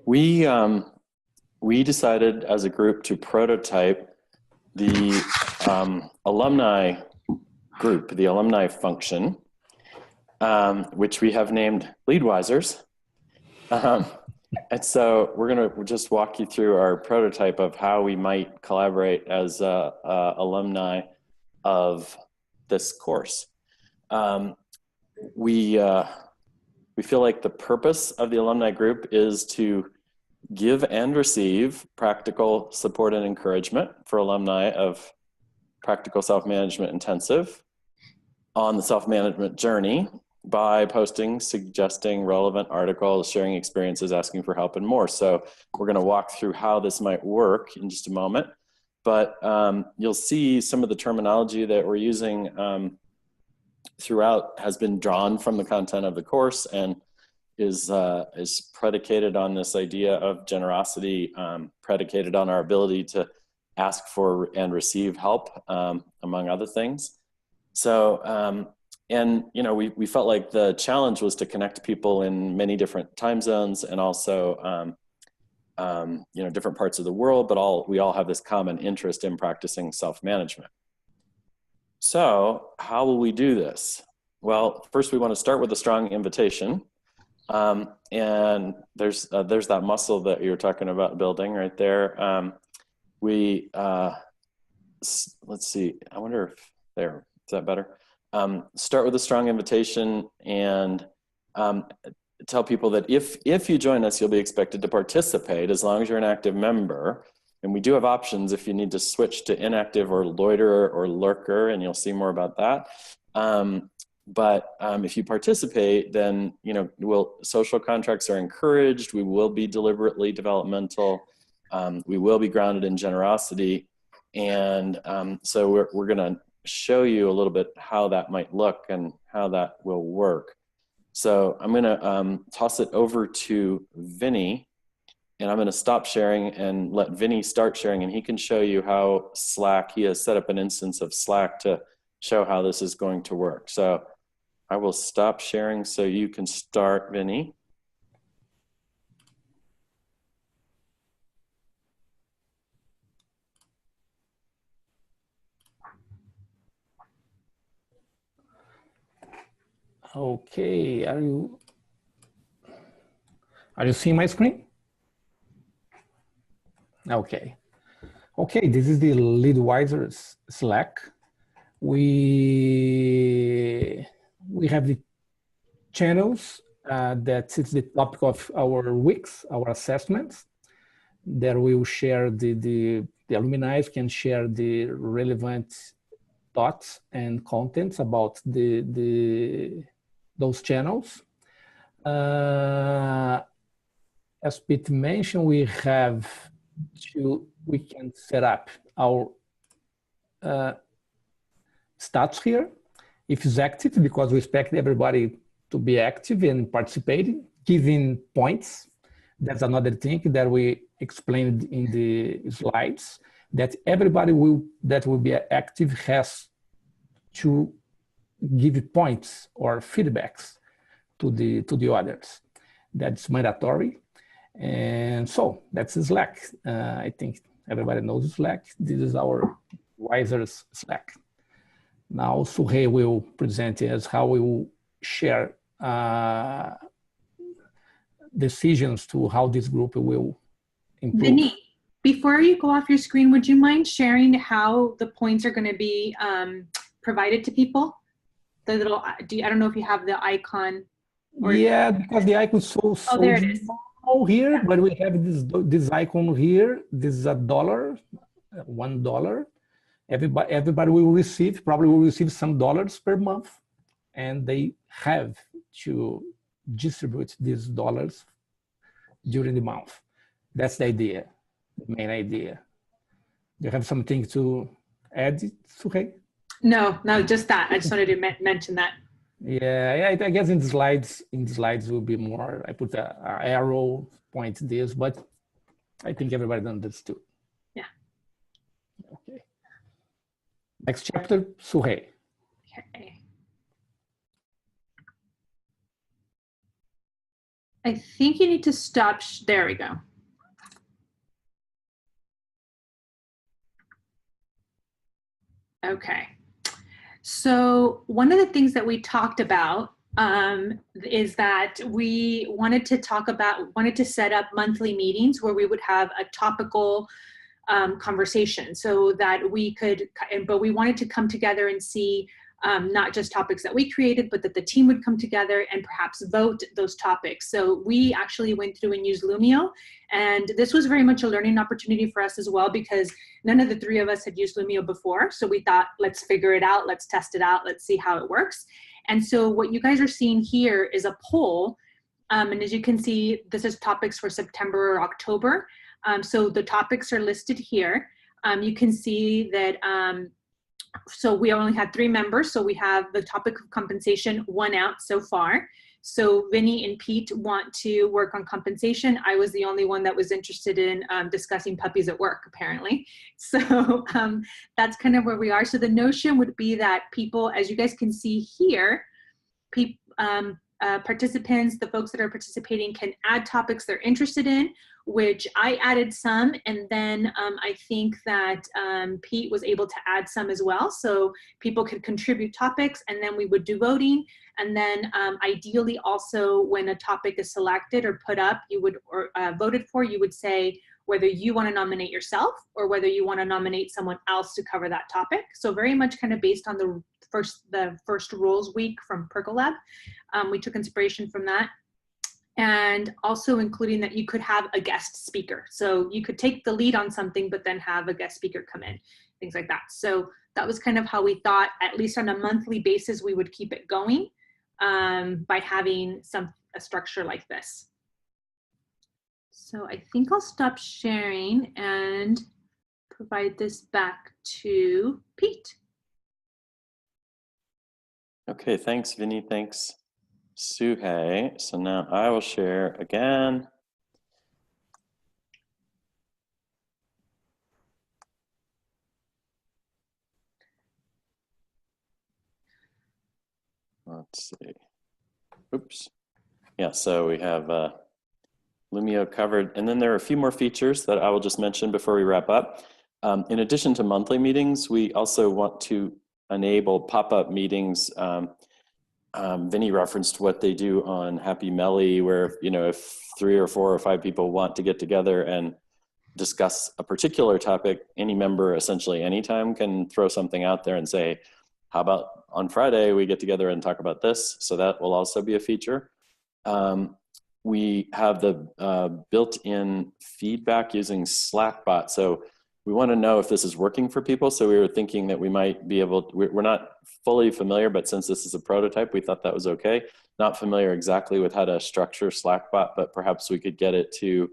We we decided as a group to prototype the alumni group, the alumni function, which we have named LeadWisers. And so we're going to just walk you through our prototype of how we might collaborate as alumni of this course. We feel like the purpose of the alumni group is to give and receive practical support and encouragement for alumni of Practical Self-Management Intensive on the self-management journey by posting, suggesting relevant articles, sharing experiences, asking for help, and more. So we're going to walk through how this might work in just a moment. But you'll see some of the terminology that we're using throughout has been drawn from the content of the course and is predicated on this idea of generosity, predicated on our ability to ask for and receive help, among other things. So, and you know, we felt like the challenge was to connect people in many different time zones and also, you know, different parts of the world, but we all have this common interest in practicing self-management. So how will we do this? Well, first we want to start with a strong invitation. And there's that muscle that you're talking about building right there. Let's see, I wonder if there, is that better? Start with a strong invitation and tell people that if you join us, you'll be expected to participate as long as you're an active member. And we do have options if you need to switch to inactive or loiterer or lurker, and you'll see more about that. But if you participate, then, you know, social contracts are encouraged. We will be deliberately developmental. We will be grounded in generosity. And so we're going to show you a little bit how that might look and how that will work. So I'm going to toss it over to Vinny, and I'm going to stop sharing and let Vinny start sharing, and he can show you how Slack, he has set up an instance of Slack to show how this is going to work. So I will stop sharing so you can start, Vinny. Okay, are you seeing my screen? Okay. Okay, this is the LeadWisers Slack. We have the channels that is the topic of our weeks, our assessments. There we will share the alumni can share the relevant thoughts and contents about those channels. As Pete mentioned, we can set up our stats here. If it's active, because we expect everybody to be active and participating, giving points. That's another thing that we explained in the slides, that everybody that will be active has to give points or feedbacks to the others. That's mandatory. And so that's Slack. I think everybody knows Slack. This is our Wisers Slack. Now Suhei will present us how we will share decisions to how this group will improve. Vinny, before you go off your screen, would you mind sharing how the points are going to be provided to people? The little, I don't know if you have the icon. Or yeah, because the icon is so there it is. Small here, yeah. But we have this icon here. This is $1, $1. Everybody will receive, probably will receive some dollars per month, and they have to distribute these dollars during the month. That's the idea, the main idea. Do you have something to add, Suhei? No, just that. I just wanted to mention that. Yeah, I guess in the slides will be more. I put an arrow point this, but I think everybody understood. Yeah. Okay. Next chapter, Suhei. Okay. I think you need to stop. There we go. Okay. So one of the things that we talked about is that we wanted to set up monthly meetings where we would have a topical conversation so that we could, but we wanted to come together and see not just topics that we created, but that the team would come together and perhaps vote those topics. So we actually went through and used Lumio, and this was very much a learning opportunity for us as well, because none of the three of us had used Lumio before. So we thought, let's figure it out, let's test it out, let's see how it works. And so what you guys are seeing here is a poll. And as you can see, this is topics for September or October. So the topics are listed here. You can see that, so we only had 3 members. So we have the topic of compensation, 1 out so far. So Vinny and Pete want to work on compensation. I was the only one that was interested in discussing puppies at work, apparently. So that's kind of where we are. So the notion would be that people, as you guys can see here, participants, the folks that are participating, can add topics they're interested in, which I added some, and then I think that Pete was able to add some as well. So people could contribute topics, and then we would do voting. And then ideally also, when a topic is selected or put up, you would, or voted for, you would say whether you want to nominate yourself or whether you want to nominate someone else to cover that topic. So very much kind of based on the first rules week from Percolab. We took inspiration from that. And also including that you could have a guest speaker. So you could take the lead on something, but then have a guest speaker come in, things like that. So that was kind of how we thought, at least on a monthly basis, we would keep it going by having a structure like this. So I think I'll stop sharing and provide this back to Pete. Okay, thanks, Vinny. Thanks, Suhei. So now I will share again. Let's see. Oops. Yeah, so we have Lumio covered. And then there are a few more features that I will just mention before we wrap up. In addition to monthly meetings, we also want to enable pop-up meetings. Vinny referenced what they do on Happy Melly, where, you know, if 3 or 4 or 5 people want to get together and discuss a particular topic, any member essentially anytime can throw something out there and say, how about on Friday we get together and talk about this? So that will also be a feature. We have the built-in feedback using Slackbot. So we want to know if this is working for people. So we were thinking that we might be able to, we're not fully familiar, but since this is a prototype, we thought that was okay. Not familiar exactly with how to structure Slackbot, but perhaps we could get it to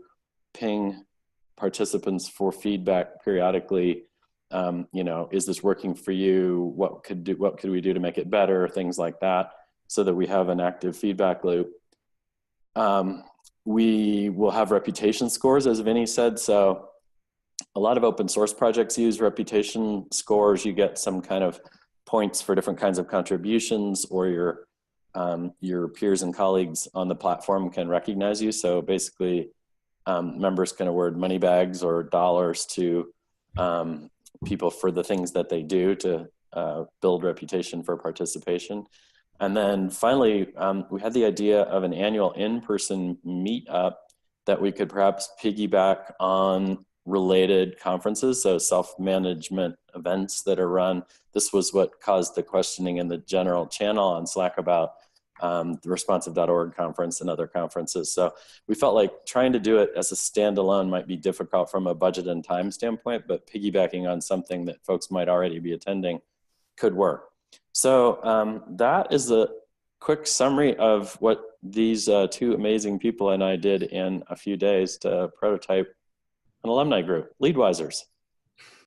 ping participants for feedback periodically. You know, is this working for you? What could we do to make it better? Things like that, so that we have an active feedback loop. We will have reputation scores, as Vinny said. So a lot of open source projects use reputation scores. You get some kind of points for different kinds of contributions, or your peers and colleagues on the platform can recognize you. So basically, members can award money bags or dollars to people for the things that they do to build reputation for participation. And then finally, we had the idea of an annual in-person meetup that we could perhaps piggyback on related conferences, so self-management events that are run. This was what caused the questioning in the general channel on Slack about the responsive.org conference and other conferences. So we felt like trying to do it as a standalone might be difficult from a budget and time standpoint, but piggybacking on something that folks might already be attending could work. So that is a quick summary of what these 2 amazing people and I did in a few days to prototype an alumni group, LeadWisers.